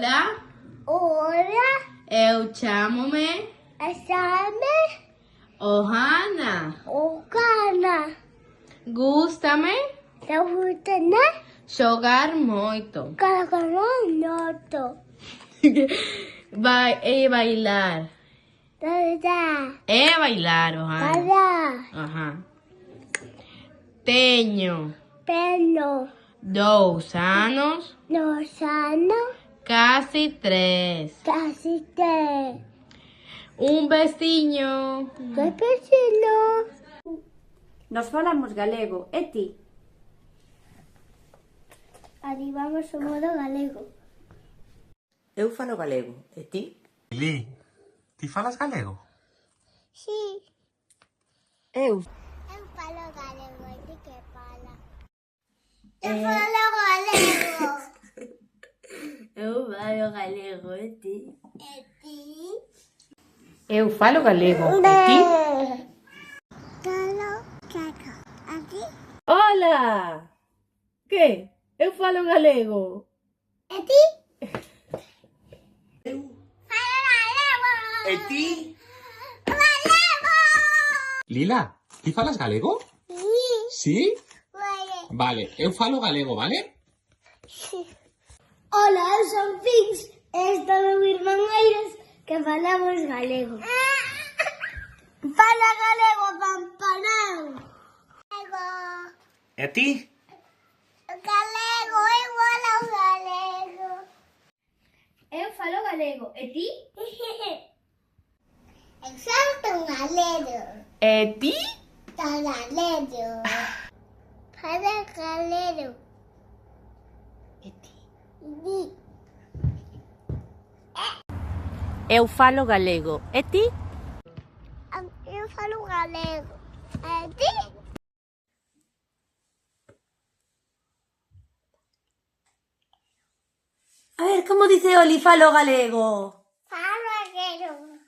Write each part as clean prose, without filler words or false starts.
Hola. Hola. Eu chamo-me Chame Ohana. Ogana. Gústame Te gusta, né? jogar moito. Caracolanoto. Bailar. Tada. Bailar, Ohana. Tada. Ajá. Teño Pelo. 2 anos, Lozano. casi 3. Casi te. Veciño. ¿Qué vecino? Nós falamos galego, e ti? Arribamos o modo galego. Eu falo galego, e ti? Li, ti falas galego? Sí. Eu. Eu falo galego, e ti que fala? Eu falo galego. Eu falo galego, e ti? E ti? Eu falo galego. E ti? Falo caca. A ti? Hola! Que? Eu falo galego. E ti? Eu. Falo galego. E ti? Galego. Lila, ti falas galego? Sí. Sí? Vale. Vale, eu falo galego, vale? Hola, eu son Fins. Estou no Irmãoeiros que falamos galego. Fala galego, pampanao. Galego. E ti? Galego, eu falo galego. Eu falo galego, e ti? Eu sou tão galego. E ti? Tão galego. Fala galego. E ti? Eu falo galego, e ti? Eu falo galego. E ti? A ver, como dice Oli, falo galego? Falo galego.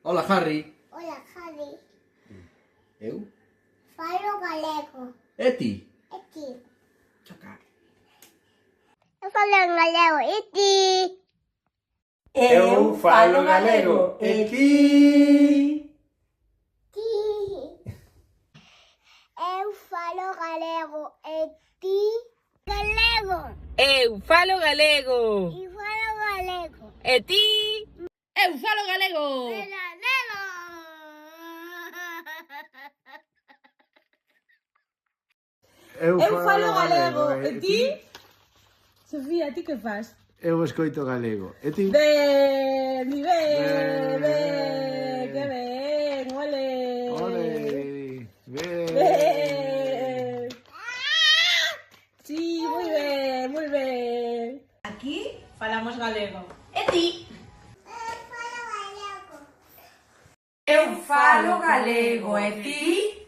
Hola, Harry. Hola, Javi. Eu? Falo galego. E ti? E ti? Chocar. Eu falo galego. E ti? Eu falo galego. E ti? Ti. Eu falo galego. E ti? Galego. Eu falo galego. E falo galego. E ti? Eu falo galego. Galego. Eu falo galego, E ti? Sofía, ti que faz? Eu escoito galego. E ti? Ben, mi ben, Ben. que ben, ole. Ole. Ben. Ben. Sí, muy ben, muy ben. Aquí falamos galego. E ti? Eu falo galego. Eu falo galego, e ti?